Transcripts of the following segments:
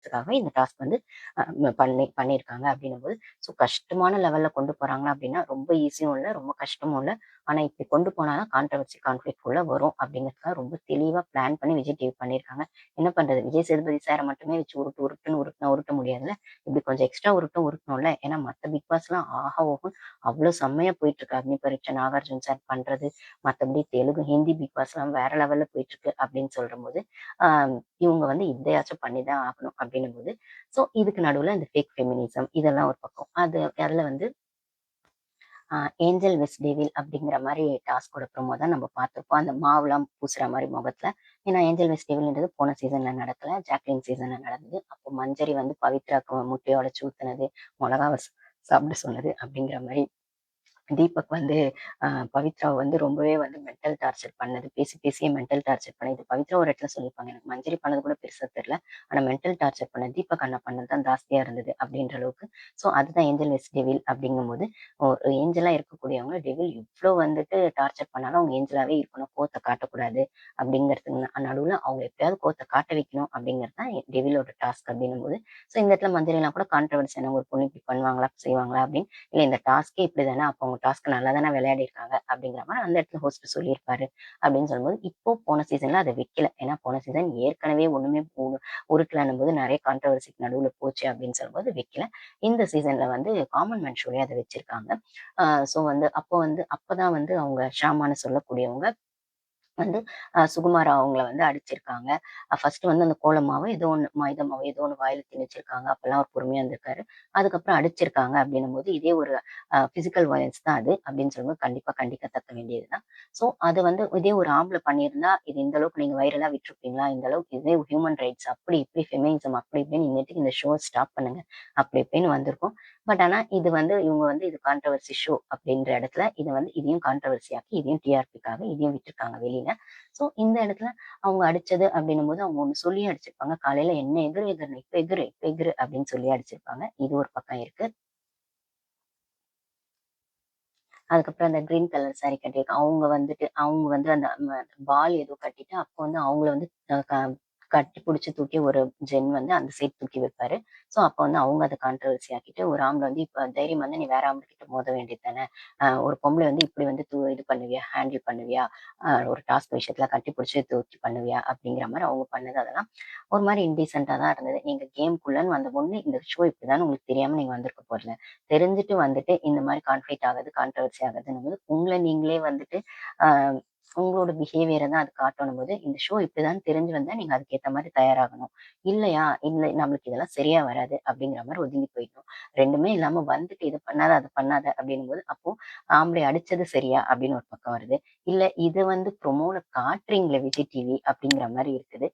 காட்டுறதுக்காக இந்த டாஸ்க் வந்து பண்ணியிருக்காங்க அப்படின்னும்போது, ஸோ கஷ்டமான லெவல்ல கொண்டு போறாங்களா அப்படின்னா, ரொம்ப ஈஸியும் இல்ல, ரொம்ப கஷ்டமும் இல்ல. ஆனா இப்படி கொண்டு போனா தான் கான்ட்ரோவர்சி கான்ஃப்ளிக்ட் உள்ள வரும் அப்படிங்கிறதுக்காக ரொம்ப தெளிவா பிளான் பண்ணி விஜய் டிவி பண்ணியிருக்காங்க. என்ன பண்றது? விஜய் சேதுபதி சார மட்டுமே வச்சு உருட்டு உருட்டுன்னு உருட்டுனா உருட்ட முடியாதுல்ல. இப்படி கொஞ்சம் எக்ஸ்ட்ரா உருட்டணும்ல. ஏன்னா மத்த பிக் பாஸ்லாம் ஆஹா ஓஹோன்னு அவ்ளோ செம்மையா போயிட்டு இருக்கு. அக்னி பரீட்சை நாகார்ஜுன சார் பண்றது, மத்தபடி தெலுங்கு, ஹிந்தி பிக் பாஸ்லாம் வேற லெவல்ல போயிட்டு இருக்கு அப்படின்னு சொல்லும்போது, ஆ இவங்க வந்து இதையாச்சும் பண்ணி தான் ஆகணும் அப்படின்னும்போது, ஸோ இதுக்கு நடுவுல இந்த ஃபேக் ஃபெமினிசம் இதெல்லாம் ஒரு பக்கம். அதுல வந்து ஏஞ்சல் வெஸ் டெவில் அப்படிங்கிற மாரி டாஸ்க்கோட ப்ரோமோ தான் நம்ம பார்த்துருப்போம். அந்த மாவுலாம் பூசுற மாரி முகத்துல. ஏன்னா ஏஞ்சல் வெஸ் டெவில்ன்றது போன சீசன்ல நடக்கல. ஜாக்லின் சீசன்ல நடந்தது. அப்போ மஞ்சரி வந்து பவித்ராக்கு முட்டைய உடைச்சு ஊத்துனது, மொளகாவ சாப்பிட சொன்னது அப்படிங்கிற மாரி தீபக் வந்து பவித்ராவ வந்து ரொம்பவே வந்து மென்டல் டார்ச்சர் பண்ணது. பேசி பேசியே மென்டல் டார்ச்சர் பண்ணது. பவித்ரா ஒரு இடத்துல சொல்லியிருப்பாங்க. எனக்கு மஞ்சரி பண்ணது கூட பெருசா தெரியல. ஆனா மென்டல் டார்ச்சர் பண்ணது தீபக் அண்ணா பண்ணது தான் ஜாஸ்தியா இருந்தது அப்படின்ற அளவுக்கு. ஸோ அதுதான் ஏஞ்சல் வெஸ் டெவில் அப்படிங்கும்போது, ஒரு ஏஞ்சலா இருக்கக்கூடியவங்க டெவில் எவ்ளோ வந்துட்டு டார்ச்சர் பண்ணாலும் அவங்க ஏஞ்சலாவே இருக்கணும். கோவத்த காட்டக்கூடாது அப்படிங்கிறதுக்கு நடுவுல அவங்க எப்படியாவது கோவத்த காட்ட வைக்கணும் அப்படிங்கிறது தான் டெவிலோட டாஸ்க் அப்படின்னும்போது, ஸோ இந்த இடத்துல மஞ்சரிலாம் கூட கான்ட்ரோவர்சியான ஒரு பொண்ணு இப்படி பண்ணுவாங்களா? செய்வாங்களா? அப்படின்னு இல்ல இந்த டாஸ்க்கே இப்படிதானே, அப்போ அவங்க டாஸ்க் நல்லா தானே விளையாடிருக்காங்க அப்படிங்கிற மாரி அந்த இடத்துல ஹோஸ்ட் சொல்லியிருப்பாரு அப்படின்னு சொல்லும்போது, இப்போ போன சீசன்ல அத வைக்கல. ஏன்னா போன சீசன் ஏற்கனவே ஒண்ணுமே உருட்டலன்னும்போது நெறைய கான்ட்ரோவர்சிக்கு நடுவுல போச்சு அப்படின்னு சொல்லும்போது வைக்கல. இந்த சீசன்ல வந்து காமன் மேன் ஷோலயே அத வச்சிருக்காங்க. ஸோ வந்து அப்பதான் வந்து அவங்க ஷாமான்னு சொல்லக்கூடியவங்க வந்து சுகுமாரா அவங்கள வந்து அடிச்சிருக்காங்க. ஃபர்ஸ்ட் வந்து அந்த கோல மாவு ஏதோ ஒண்ணு மைதா மாவு ஏதோ ஒண்ணு வாயில திணிச்சிருக்காங்க. அப்பலாம் அவர் பொறுமையா இருந்திருக்காரு. அதுக்கப்புறம் அடிச்சிருக்காங்க அப்படின்னும்போது, இதே ஒரு பிசிக்கல் வயலன்ஸ் தான் அது அப்படின்னு சொல்லும்போது கண்டிப்பா கண்டிக்கத்தக்க வேண்டியது தான். ஸோ அது வந்து இதே ஒரு ஆம்பள பண்ணியிருந்தா, இது இந்த அளவுக்கு நீங்க வைரலா விட்டுருப்பீங்களா? இந்த அளவுக்கு இதே ஹியூமன் ரைட்ஸ் அப்படி இப்படி ஃபெமினிசம் அப்படி இப்படின்னு இன்னைக்கு இந்த ஷோ ஸ்டாப் பண்ணுங்க. அப்படி இப்படின்னு வந்திருக்கும். பட் ஆனா இது வந்து இவங்க வந்து இது கான்ட்ரோவர்சி ஷோ அப்படின்ற இடத்துல இத வந்து இதையும் கான்ட்ரோவர்சி ஆக்கி இதையும் டிஆர்பிக்காக இதையும் விட்டுருக்காங்க வெளியில. ஸோ இந்த இடத்துல அவங்க அடிச்சது அப்படின்னும்போது அவங்க ஒண்ணு சொல்லியே அடிச்சிருப்பாங்க. காலையில என்ன எகிறு எகிறுன்னு இப்ப எகிறு, இப்ப எகிறு அப்படின்னு சொல்லி அடிச்சிருப்பாங்க. இது ஒரு பக்கம் இருக்கு. அதுக்கப்புறம் அந்த கிரீன் கலர் சாரி கட்டியிருக்க அவங்க வந்து அந்த பால் ஏதோ கட்டிட்டு அப்போ வந்து அவங்கள வந்து அ க கட்டி புடிச்சு தூக்கி ஒரு ஜென் வந்து அந்த சைட் தூக்கி வைப்பாரு. ஸோ அப்ப வந்து அவங்க அத கான்ட்ரோவர்சி ஆக்கிட்டு, ஒரு ஆம்பள வந்து இப்ப தைரியமா இருந்தா நீ வேற ஆம்பள கிட்ட மோத வேண்டியது தானே. ஒரு பொம்பள வந்து இப்படி வந்து இது பண்ணுவியா? ஹேண்டில் பண்ணுவியா? ஒரு டாஸ்க் விஷயத்துல கட்டி புடிச்சு தூக்கி பண்ணுவியா? அப்படிங்கிற மாரி அவங்க பண்ணது அதெல்லாம் ஒரு மாரி இன்டீசென்ட்டா தான் இருந்தது. நீங்க கேம்க்குள்ளன்னு வந்த பொண்ணு இந்த ஷோ இப்படிதான்னு உங்களுக்கு தெரியாம நீங்க வந்திருக்க போறல. தெரிஞ்சுட்டு வந்துட்டு இந்த மாரி கான்ஃப்ளிக்ட் ஆகுது, கான்ட்ரோவர்சி ஆகுதுன்னும்போது, உங்கள நீங்களே வந்துட்டு அ உங்களோட பிஹேவியர தான் அது காட்டணும்போது, இந்த ஷோ இப்படிதான்னு தெரிஞ்சு வந்தா நீங்க அதுக்கேத்த மாரி தயாராகணும். இல்லையா, இல்ல நம்மளுக்கு இதெல்லாம் சரியா வராது அப்படிங்கிற மாரி ஒதுங்கி போயிடணும். 2மே இல்லாம வந்துட்டு இத பண்ணாத, அத பண்ணாத அப்படின்னும்போது, அப்போ ஆம்பளைய அடிச்சது சரியா அப்படின்னு ஒரு பக்கம் வருது. இல்ல இது வந்து ப்ரொமோல காட்டுறீங்களே விஜய் டிவி அப்படிங்கிற மாரி இருக்குது.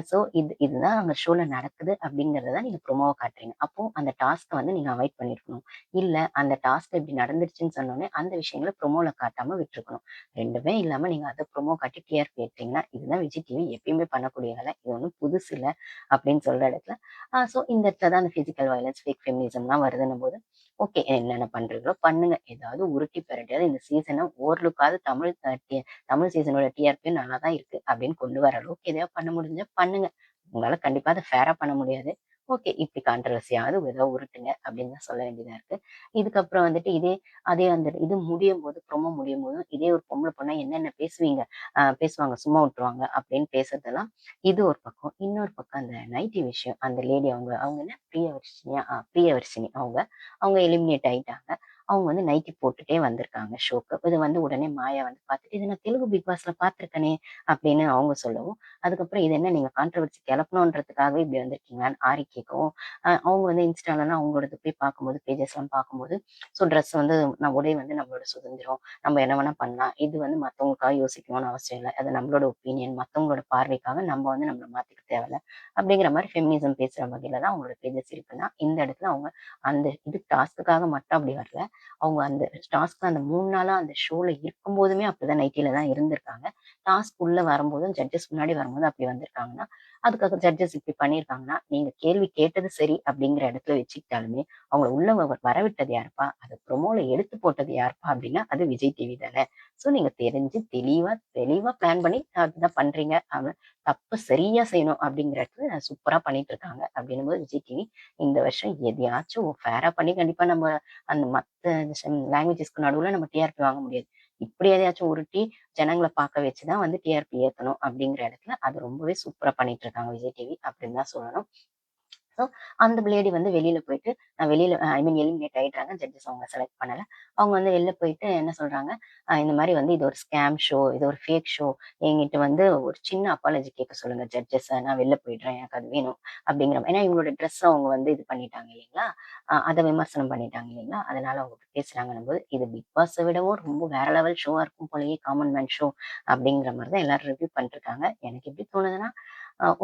ஸோ இதுதான் அந்த ஷோல நடக்குது அப்படிங்கிறத தான் நீங்க ப்ரொமோவா காட்டுறீங்க. அப்போ அந்த டாஸ்க்க வந்து நீங்க அவாய்ட் பண்ணியிருக்கணும். இல்ல அந்த டாஸ்க் இப்படி நடந்துருச்சுன்னு சொன்னோனே, அந்த விஷயங்கள ப்ரொமோல காட்டாம விட்டுருக்கணும். 2மே இல்லாம நீங்க அத ப்ரொமோ காட்டி டிஆர்பி ஏத்துறீங்கன்னா, இதுதான் விஜய் டிவி எப்பயுமே பண்ணக்கூடிய வேலை. இது ஒண்ணும் புதுசு இல்ல அப்படின்னு சொல்ற இடத்துல, ஸோ இந்த இடத்துல தான் அந்த பிசிக்கல் வயலன்ஸ், ஃபேக் ஃபெமினிசம்லாம் வருதுன்னும்போது, ஓகே என்னென்ன பண்றீங்களோ பண்ணுங்க. ஏதாவது உருட்டி பெரட்டியாவது இந்த சீசன ஓரளவுக்காவது தமிழ் சீசனோட டிஆர்பி நல்லா தான் இருக்கு அப்படின்னு கொண்டு வர அளவுக்கு எதையாவது பண்ண முடிஞ்சா பண்ணுங்க. உங்களால கண்டிப்பா அத ஃபேரா பண்ண முடியாது. ஓகே. இப்படி கான்ட்ரோவர்சியாவது ஏதோ உருட்டுங்க அப்படின்னு தான் சொல்ல வேண்டியதா இருக்கு. இதுக்கப்புறம் வந்துட்டு அதே அந்த இது முடியும்போது, ப்ரோமோ முடியும்போதும் இதே ஒரு பொம்பள பொண்ணா என்னென்ன பேசுவீங்க? பேசுவாங்க, சும்மா விட்டுருவாங்க அப்படின்னு பேசுறதெல்லாம் இது ஒரு பக்கம். இன்னொரு பக்கம் அந்த நைட்டி விஷயம். அந்த லேடி அவங்க அவங்க என்ன பிரியவர்ஷினியா? பிரியவர்ஷினி அவங்க. அவங்க எலிமினேட் ஆயிட்டாங்க. அவங்க வந்து நைட்டி போட்டுட்டே வந்திருக்காங்க ஷோக்கு. இது வந்து உடனே மாயா வந்து பார்த்துட்டு, "இத நான் தெலுங்கு பிக் பாஸ்ல பார்த்துருக்கனே" அப்படின்னு அவங்க சொல்லவும், அதுக்கப்புறம் இது என்ன நீங்க கான்ட்ரோவர்சி கிளப்பணுன்றதுக்காகவே இப்படி வந்திருக்கீங்களான்னு ஆரி கேட்கவும், அவங்க வந்து இன்ஸ்டாலலாம் அவங்களோடது போய் பார்க்கும்போது, பேஜஸ்லாம் பார்க்கும்போது, ஸோ ட்ரெஸ் வந்து உடை வந்து நம்மளோட சுதந்திரம். நம்ம என்ன வேணா பண்ணலாம். இது வந்து மத்தவங்களுக்காக யோசிக்கணும்னு அவசியம் இல்ல. அது நம்மளோட ஒப்பீனியன். மத்தவங்களோட பார்வைக்காக நம்ம வந்து நம்மள மாத்திக்க தேவையில்ல. அப்படிங்கிற மாரி ஃபெமினிசம் பேசுற வகையில தான் அவங்களோட பேஜஸ் இருக்குன்னா, இந்த இடத்துல அவங்க அந்த இது டாஸ்க்குக்காக மட்டும் அப்படி வரல. அவங்க அந்த டாஸ்க்ல அந்த 3 நாளா அந்த ஷோல இருக்கும்போதுமே அப்படிதான் நைட்டில தான் இருந்திருக்காங்க. டாஸ்க் உள்ள வரும்போதும் ஜட்ஜஸ் முன்னாடி வரும்போது அப்படி வந்திருக்காங்கன்னா, அதுக்காக ஜட்ஜஸ் இப்படி பண்ணியிருக்காங்கன்னா, நீங்க கேள்வி கேட்டது சரி அப்படிங்கிற இடத்துல வச்சுக்கிட்டாலுமே, அவங்கள உள்ள வரவிட்டது யாருப்பா? அத ப்ரொமோல எடுத்து போட்டது யாருப்பா? அப்படின்னா, அது விஜய் டிவி தானே. ஸோ நீங்க தெரிஞ்சு தெளிவா தெளிவா பிளான் பண்ணி அதுதான் பண்றீங்க. தப்பு சரியா செய்யணும் அப்படிங்கிற இடத்துல சூப்பரா பண்ணிட்டு இருக்காங்க. அப்படின்னும்போது விஜய் டிவி இந்த வருஷம் எதையாச்சும் ஃபேரா பண்ணி கண்டிப்பா நம்ம அந்த மத்த லாங்குவேஜஸ்க்கு நடுவுல நம்ம டிஆர்பி வாங்க முடியாது. இப்படி எதையாச்சும் உருட்டி ஜனங்கள பார்க்க வச்சு தான் வந்து டிஆர்பி ஏத்தணும் அப்படிங்கிற இடத்துல அது ரொம்பவே சூப்பரா பண்ணிட்டு இருக்காங்க விஜய் டிவி அப்படின்னு தான் சொல்லணும். ஸோ அந்த லேடி வந்து வெளியில போயிட்டு வெளியில ஐ மீன் எலிமினேட் ஆயிடுறாங்க. ஜட்ஜஸ் அவங்க செலக்ட் பண்ணல. அவங்க வந்து வெளில போயிட்டு என்ன சொல்றாங்க, இந்த மாரி வந்து இது ஒரு ஸ்கேம் ஷோ, இது ஒரு ஃபேக் ஷோ. என்கிட்ட வந்து ஒரு சின்ன அப்பாலஜி கேட்க சொல்லுங்க ஜட்ஜஸ. நான் வெளில போயிடுறேன். எனக்கு அது வேணும். அப்படிங்கிற ஏன்னா இவங்களோட ட்ரெஸ் அவங்க வந்து இது பண்ணிட்டாங்க இல்லைங்களா? அத விமர்சனம் பண்ணிட்டாங்க இல்லைங்களா? அதனால அவங்க பேசுறாங்கன்னும்போது, இது பிக் பாஸ விடவும் ரொம்ப வேற லெவல் ஷோவா இருக்கும் போலயே காமன் மேன் ஷோ அப்படிங்கிற மாரி தான் எல்லாரும் ரிவ்யூ பண்ணிட்டுருக்காங்க. எனக்கு எப்படி தோணுதுன்னா,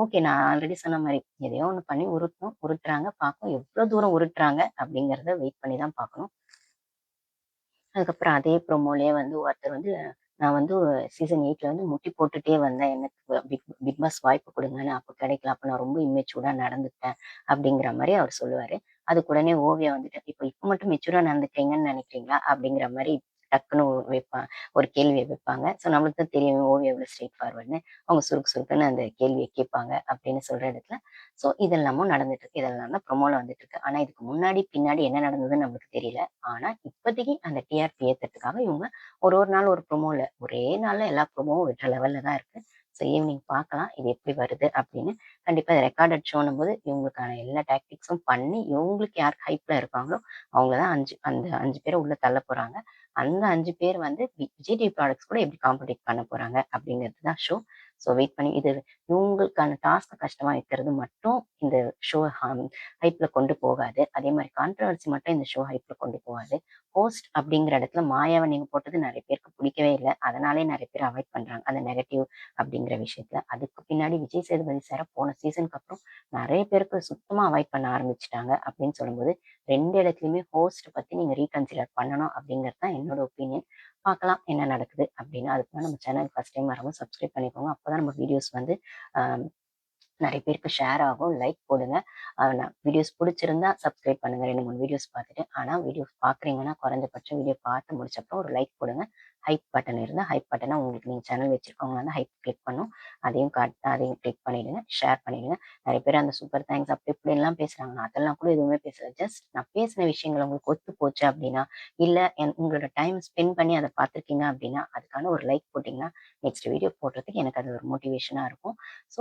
ஓகே. நான் ஆல்ரெடி சொன்ன மாரி, எதையோ ஒண்ணு பண்ணி உருட்டணும். உருட்டுறாங்க, பார்ப்போம். எவ்ளோ தூரம் உருட்டுறாங்க அப்படிங்கிறத வெயிட் பண்ணி தான் பார்க்கணும். அதுக்கப்புறம் அதே ப்ரோமோலயே வந்து ஒருத்தர் வந்து, நான் வந்து சீசன் 8ல வந்து முட்டி போட்டுட்டே வந்தேன். எனக்கு பிக் பாஸ் வாய்ப்பு குடுங்கன்னு. அப்ப கிடைக்கல. அப்ப நான் ரொம்ப இம்மெச்சூர்டா நடந்துக்கிட்டேன். அப்படிங்கிற மாரி அவர் சொல்லுவாரு. அதுக்கு உடனே ஓவியா வந்துட்டு, இப்ப மட்டும் மெச்சூர்டா நடந்துக்கிறீங்கன்னு நினைக்கிறீங்களா? அப்படிங்கிற மாரி டக்குனு ஒரு கேள்விய வைப்பாங்க. ஸோ நம்மளுக்கு தான் தெரியும் ஓவியா எவ்வளோ ஸ்ட்ரெய்ட் ஃபார்வர்ட்ன்னு. அவங்க சுருக்கு சுருக்குன்னு அந்த கேள்விய கேட்பாங்க அப்படின்னு சொல்ற இடத்துல, ஸோ இதெல்லாமும் நடந்துட்டு இருக்கு. இதெல்லாம் தான் ப்ரோமோல வந்துட்டு இருக்கு. ஆனா இதுக்கு முன்னாடி, பின்னாடி என்ன நடந்ததுன்னு நம்மளுக்கு தெரியல. ஆனா இப்போதைக்கு அந்த டிஆர்பி ஏத்துறதுக்காக இவங்க ஒரு ஒரு நாள் ஒரு ப்ரோமோல ஒரே நாள்ல எல்லா ப்ரோமோவும் விடுற லெவல்ல தான் இருக்கு. ஸோ ஈவினிங் பார்க்கலாம். இது எப்படி வருது அப்படின்னு. கண்டிப்பா இது ரெக்கார்டட் ஷோன்னும்போது இவங்களுக்கான எல்லா டாக்டிக்ஸும் பண்ணி, இவங்களுக்கு யார் ஹைப்ல இருக்காங்களோ, அவங்கள தான் அந்த 5 பேர உள்ள தள்ள போறாங்க. அந்த 5 பேர் வந்து விஜய் டிவி ப்ராடக்ட்ஸ் கூட எப்படி காம்படிட் பண்ண போறாங்க அப்படிங்கிறது தான் ஷோ. ஸோ வெயிட் பண்ணி இது இவங்களுக்கான டாஸ்க்க கஷ்டமா வைக்கிறது மட்டும் இந்த ஷோ ஹைப்ல கொண்டு போகாது. அதே மாரி கான்ட்ரோவர்சி மட்டும் இந்த ஷோ ஹைப்ல கொண்டு போகாது. ஹோஸ்ட் அப்படிங்கிற இடத்துல மாயாவ நீங்க போட்டது நெறைய பேருக்கு பிடிக்கவே இல்ல. அதனாலேயே நெறைய பேர் அவாய்ட் பண்றாங்க. அந்த நெகட்டிவ் அப்படிங்கிற விஷயத்துல. அதுக்கு பின்னாடி விஜய் சேதுபதி சார போன சீசனுக்கு அப்புறம் நெறைய பேருக்கு சுத்தமா அவாய்ட் பண்ண ஆரம்பிச்சுட்டாங்க அப்படின்னு சொல்லும்போது, 2 இடத்துலயுமே ஹோஸ்ட் பத்தி நீங்க ரீகன்சிடர் பண்ணணும் அப்படிங்கிறது தான் என்னோட ஒப்பீனியன். பார்க்கலாம் என்ன நடக்குது அப்படின்னு. அதுக்கு நம்ம சேனல் ஃபர்ஸ்ட் டைம் வரவங்க சப்ஸ்கிரைப் பண்ணிக்கோங்க. அப்பதான் நம்ம வீடியோஸ் வந்து அ நெறைய பேருக்கு ஷேர் ஆகும். லைக் போடுங்க. வீடியோஸ் புடிச்சிருந்தா சப்ஸ்கிரைப் பண்ணுங்க. 2, 3 வீடியோஸ் பார்த்துட்டு. ஆனா வீடியோஸ் பார்க்குறீங்கன்னா, குறைஞ்சபட்சம் வீடியோ பார்த்து முடிச்சப்பறம் ஒரு லைக் போடுங்க. ஹைப் பட்டன் இருந்தா, ஹைப் பட்டன உங்களுக்கு நீங்க சேனல் வச்சிருக்கவங்களா இருந்தா ஹைப் கிளிக் பண்ணும். அதையும் கிளிக் பண்ணிடுங்க. ஷேர் பண்ணிடுங்க. நெறைய பேர் அந்த சூப்பர் தேங்க்ஸ் அப்படி இப்படின்லாம் பேசுறாங்க. நான் அதெல்லாம் கூட எதுவுமே பேசல. ஜஸ்ட் நான் பேசின விஷயங்கள் உங்களுக்கு ஒத்து போச்சு அப்படின்னா, இல்ல உங்களோட டைம் ஸ்பெண்ட் பண்ணி அத பார்த்துருக்கீங்க அப்படின்னா, அதுக்கான ஒரு லைக் போட்டீங்கன்னா, நெக்ஸ்ட் வீடியோ போடுறதுக்கு எனக்கு அது ஒரு மோட்டிவேஷனா இருக்கும். ஸோ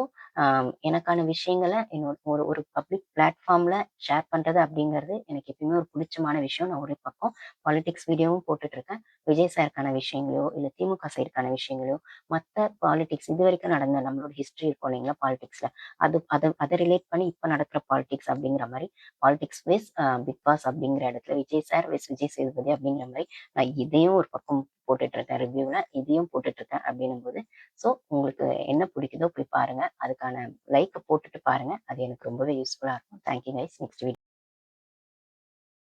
எனக்கான விஷயங்கள என்னோட ஒரு ஒரு பப்ளிக் பிளாட்ஃபார்ம்ல ஷேர் பண்றது அப்படிங்கிறது எனக்கு எப்பயுமே ஒரு புடிச்சமான விஷயம். நான் ஒரு பக்கம் பாலிடிக்ஸ் வீடியோவும் போட்டுட்டு இருக்கேன். விஜய் சாருக்கான விஷயங்களையோ, இல்ல திமுக சைடுக்கான விஷயங்களையோ, மத்த பாலிடிக்ஸ் இதுவரைக்கும் நடந்த நம்மளோட ஹிஸ்டரி இருக்கும் இல்லைங்களா பாலிடிக்ஸ்ல. அத ரிலேட் பண்ணி இப்ப நடக்கிற பாலிடிக்ஸ் அப்படிங்கிற மாரி பாலிடிக்ஸ் வைஸ் பிக் பாஸ் அப்படிங்கிற இடத்துல விஜய் சார் வெஸ் விஜய் சேதுபதி அப்படிங்கிற மாரி நான் இதையும் ஒரு பக்கம் போட்டுட்டு இருக்கேன் ரிவ்யூல. இதையும் போட்டுட்டு இருக்கேன் அப்படின்னும்போது, ஸோ உங்களுக்கு என்ன பிடிக்குதோ போய் பாருங்க. அதுக்கான லைக்க போட்டுட்டு பாருங்க. அது எனக்கு ரொம்பவே யூஸ்ஃபுல்லா இருக்கும். Thank you guys. Next video